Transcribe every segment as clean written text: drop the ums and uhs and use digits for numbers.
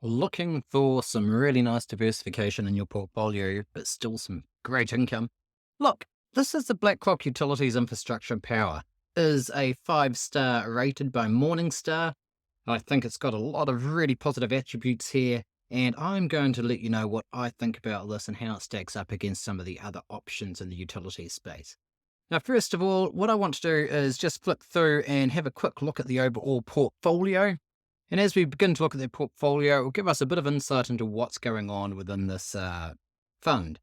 Looking for some really nice diversification in your portfolio, but still some great income? Look, this is the BlackRock Utilities Infrastructure and Power. Is a 5-star rated by Morningstar. I think it's got a lot of really positive attributes here, and I'm going to let you know what I think about this and how it stacks up against some of the other options in the utility space. Now, first of all, what I want to do is just flick through and have a quick look at the overall portfolio. And as we begin to look at their portfolio, it will give us a bit of insight into what's going on within this fund.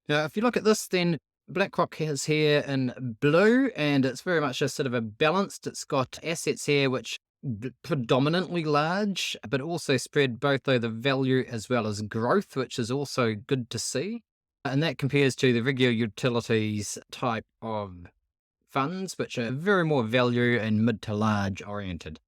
Now, if you look at this, then BlackRock has here in blue, and it's very much a sort of a balanced. It's got assets here which predominantly large, but also spread both over value as well as growth, which is also good to see. And that compares to the regular utilities type of funds, which are very more value and mid to large oriented.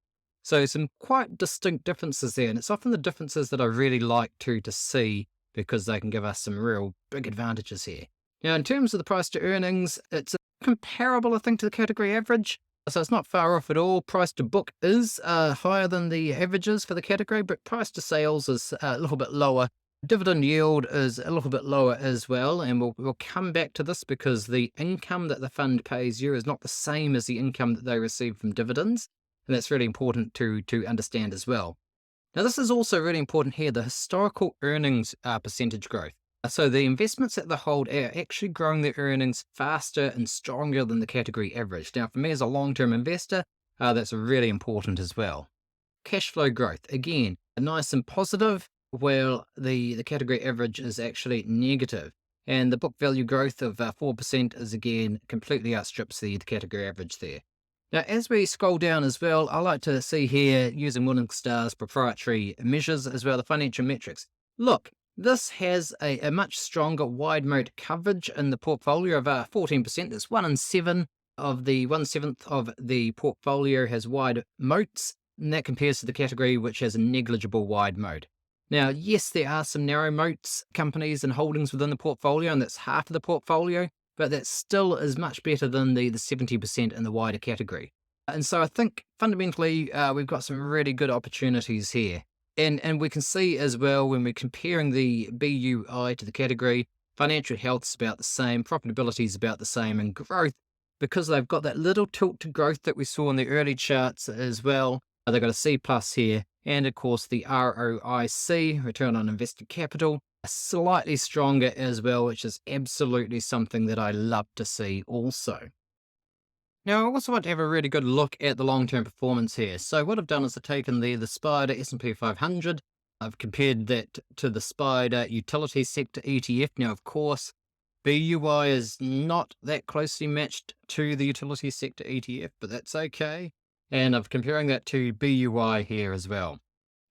So some quite distinct differences there, and it's often the differences that I really like to see because they can give us some real big advantages here. Now, in terms of the price to earnings, it's comparable, I think, to the category average. So it's not far off at all. Price to book is higher than the averages for the category, but price to sales is a little bit lower. Dividend yield is a little bit lower as well, and we'll come back to this because the income that the fund pays you is not the same as the income that they receive from dividends. And that's really important to understand as well. Now, this is also really important here, the historical earnings percentage growth. So the investments that they hold are actually growing their earnings faster and stronger than the category average. Now, for me as a long-term investor, that's really important as well. Cash flow growth, again, nice and positive, while the category average is actually negative. And the book value growth of 4% is, again, completely outstrips the category average there. Now, as we scroll down as well, I like to see here, using Morningstar's proprietary measures as well, the financial metrics. Look, this has a much stronger wide moat coverage in the portfolio of 14%. It's 1 in 7 of the 1/7 of the portfolio has wide moats, and that compares to the category which has a negligible wide moat. Now, yes, there are some narrow moats companies and holdings within the portfolio, and that's half of the portfolio, but that still is much better than the 70% in the wider category. And so I think fundamentally we've got some really good opportunities here. And we can see as well when we're comparing the BUI to the category, financial health's about the same, profitability is about the same, and growth, because they've got that little tilt to growth that we saw in the early charts as well. They've got a C plus here, and of course the ROIC, return on invested capital, slightly stronger as well, which is absolutely something that I love to see also. Now, I also want to have a really good look at the long-term performance here. So what I've done is I've taken the Spider S&P 500. I've compared that to the Spider Utility Sector ETF. Now, of course, BUI is not that closely matched to the Utility Sector ETF, but that's okay. And I'm comparing that to BUI here as well.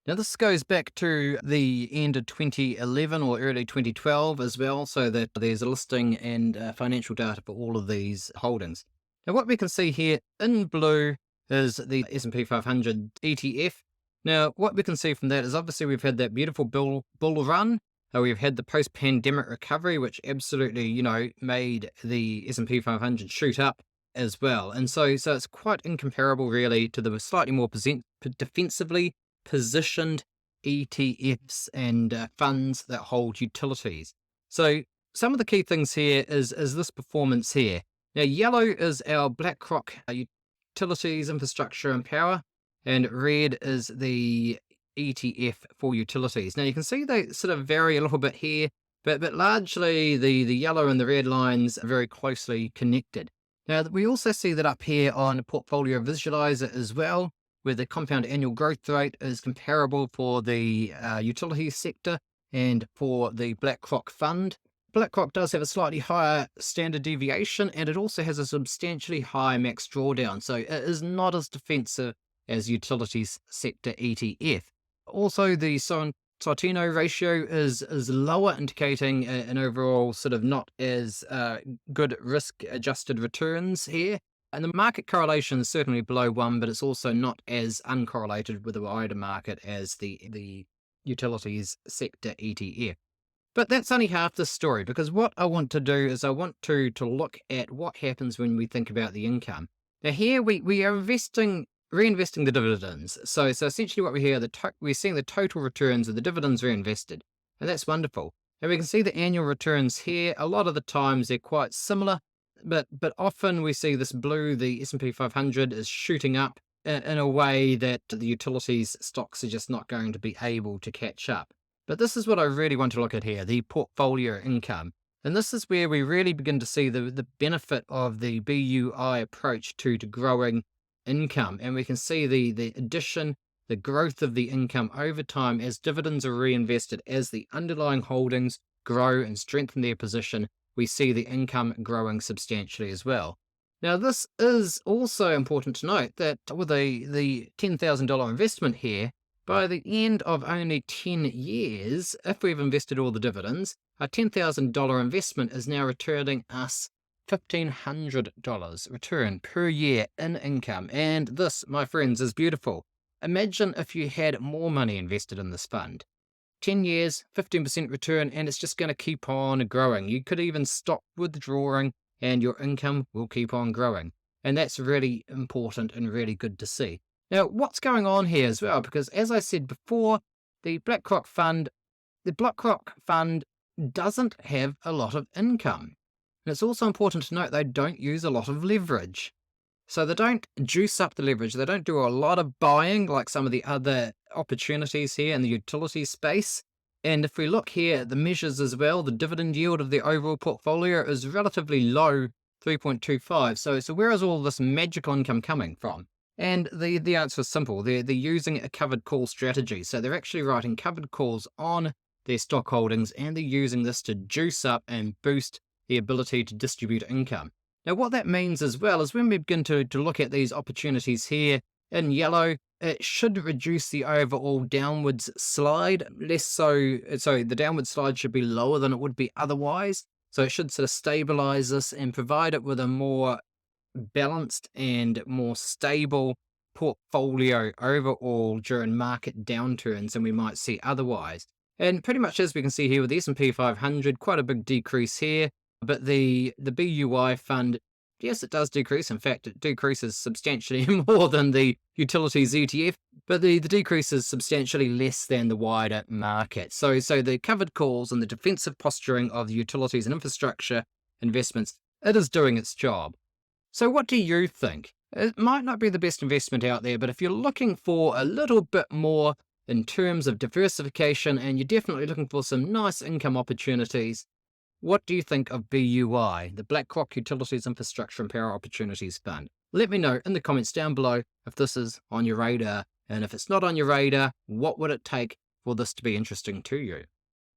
Now, this goes back to the end of 2011 or early 2012 as well, so that there's a listing and financial data for all of these holdings. Now, what we can see here in blue is the S&P 500 ETF. Now, what we can see from that is obviously we've had that beautiful bull run. We've had the post-pandemic recovery, which absolutely, made the S&P 500 shoot up as well. And so it's quite incomparable, really, to the slightly more defensively positioned ETFs and funds that hold utilities. So some of the key things here is this performance here. Now, yellow is our BlackRock Utilities Infrastructure and Power, and red is the ETF for utilities. Now, you can see they sort of vary a little bit here, but largely the yellow and the red lines are very closely connected. Now, we also see that up here on Portfolio Visualizer as well, where the compound annual growth rate is comparable for the utilities sector and for the BlackRock fund. BlackRock does have a slightly higher standard deviation, and it also has a substantially higher max drawdown, so it is not as defensive as utilities sector ETF. Also, the Sortino ratio is lower, indicating an overall sort of not as good risk-adjusted returns here. And the market correlation is certainly below 1, but it's also not as uncorrelated with the wider market as the utilities sector ETF. But that's only half the story, because what I want to do is I want to look at what happens when we think about the income. Now, here we are investing reinvesting the dividends. So essentially what we hear, we're seeing the total returns of the dividends reinvested, and that's wonderful. And we can see the annual returns here. A lot of the times they're quite similar, but often we see this blue, the S&P 500 is shooting up in a way that the utilities stocks are just not going to be able to catch up. But this is what I really want to look at here, the portfolio income. And this is where we really begin to see the benefit of the BUI approach to growing income. And we can see the addition, the growth of the income over time as dividends are reinvested, as the underlying holdings grow and strengthen their position. We see the income growing substantially as well. Now, this is also important to note that with the $10,000 investment here, by the end of only 10 years, if we've invested all the dividends, a $10,000 investment is now returning us $1,500 return per year in income. And this, my friends, is beautiful. Imagine if you had more money invested in this fund. 10 years, 15% return, and it's just going to keep on growing. You could even stop withdrawing and your income will keep on growing. And that's really important and really good to see. Now, what's going on here as well? Because as I said before, the BlackRock fund doesn't have a lot of income. And it's also important to note they don't use a lot of leverage. So they don't juice up the leverage. They don't do a lot of buying like some of the other opportunities here in the utility space. And if we look here at the measures as well, the dividend yield of the overall portfolio is relatively low, 3.25. So where is all this magical income coming from? And the answer is simple. They're using a covered call strategy. So they're actually writing covered calls on their stock holdings, and they're using this to juice up and boost the ability to distribute income. Now, what that means as well is when we begin to look at these opportunities here in yellow, it should reduce the overall downwards slide. Less so, the downward slide should be lower than it would be otherwise. So it should sort of stabilize this and provide it with a more balanced and more stable portfolio overall during market downturns than we might see otherwise. And pretty much as we can see here with the S&P 500, quite a big decrease here. But the BUI fund, yes, it does decrease. In fact, it decreases substantially more than the utilities ETF, but the decrease is substantially less than the wider market. So the covered calls and the defensive posturing of the utilities and infrastructure investments, it is doing its job. So what do you think? It might not be the best investment out there, but if you're looking for a little bit more in terms of diversification and you're definitely looking for some nice income opportunities, what do you think of BUI, the BlackRock Utilities Infrastructure and Power Opportunities Fund? Let me know in the comments down below if this is on your radar, and if it's not on your radar, what would it take for this to be interesting to you?